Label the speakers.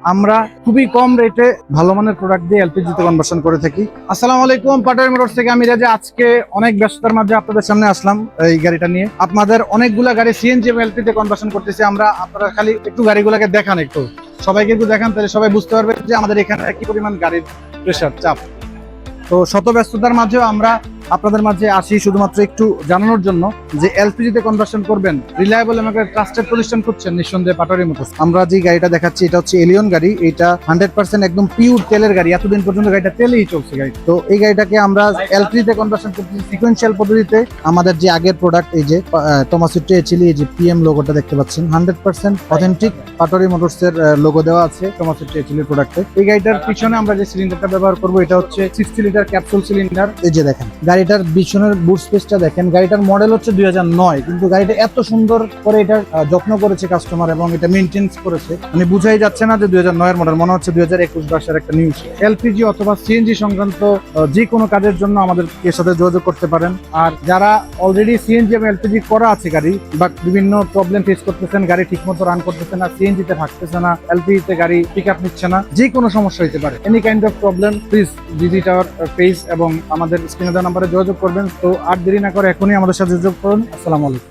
Speaker 1: আমরা খুবই কম রেটে ভালো মানের প্রোডাক্ট দিয়ে এলপিজি তে কনভার্সন করে থাকি। আসসালামু আলাইকুম, পাটোয়ারি মোটরস থেকে আমি রাজা। আজকে অনেক ব্যস্ততার মাঝে আপনাদের সামনে আসলাম এই গাড়িটা নিয়ে। আপনাদের অনেকগুলা গাড়ি সিএনজি এবং এলপিজি তে কনভার্সন করতেছি আমরা। আপনারা খালি একটু গাড়িগুলোকে দেখান, একটু সবাইকে একটু দেখান, তাহলে সবাই বুঝতে পারবে যে আমাদের এখানে কি পরিমাণ গাড়ির প্রেশার, চাপ। তো শত ব্যস্ততার মাঝেও আমরা আপনাদের মাঝে আসি শুধুমাত্র একটু জানানোর জন্য যে এলপিজি তে কনভার্সন করবেন, রিলায়েবল এবং ট্রাস্টেড প্রতিষ্ঠান খুঁজছেন, নিঃসন্দেহে পাটোয়ারি মোটরস। আমরা যে গাড়িটা দেখাচ্ছি এটা হচ্ছে এলিয়ন গাড়ি। এটা 100% একদম পিওর তেলের গাড়ি। এতদিন পর্যন্ত গাড়িটা তেলেই চলছে গাড়ি। তো এই গাড়িটাকে আমরা এলপিজি তে কনভার্সন করতেছি সিকোয়েন্সিয়াল পদ্ধতিতে। আমাদের যে আগের প্রোডাক্ট, এই যে টমাসিটো চিলি, এই যে পিএম লোগোটা দেখতে পাচ্ছেন, 100% অথেন্টিক পাটোয়ারি মোটরস এর লোগো দেওয়া আছে টমাসিটো চিলি প্রোডাক্টে। এই গাড়িটার পিছনে আমরা যে সিলিন্ডারটা ব্যবহার করবো এটা হচ্ছে 60 লিটার ক্যাপসুল সিলিন্ডার। এই যে দেখেন গাড়িটার পিছনের বুট স্পেসটা দেখেন। গাড়িটার মডেল হচ্ছে 2009, কিন্তু গাড়িটা এত সুন্দর করে এটা যত্ন করেছে কাস্টমার এবং এটা মেইনটেইন করেছে, মানে বুঝাই যাচ্ছে না যে 2009 এর মডেল, মনে হচ্ছে 2021 বর্ষের একটা নিউজ। এলপিজি অথবা সিএনজি সংক্রান্ত যে কোনো কাজের জন্য আমাদের এর সাথে যোগাযোগ করতে পারেন। আর যারা অলরেডি সিএনজি এবং এলপিজি করা আছে গাড়ি, বাট বিভিন্ন প্রবলেম ফেস করতেছেন, গাড়ি ঠিকমতো রান করতেছে না, সিএনজি তে থাকতেছে না, এলপিজি তে গাড়ি পিক আপ নিচ্ছে না, যে কোনো সমস্যা হতে পারে, any kind of problem, please visit our page এবং আমাদের স্ক্রিনে দেওয়া নাম্বারে যোগাযোগ করবেন। তো আর দেরি না করে এখনই আমাদের সাথে যোগাযোগ করুন। আসসালামু আলাইকুম।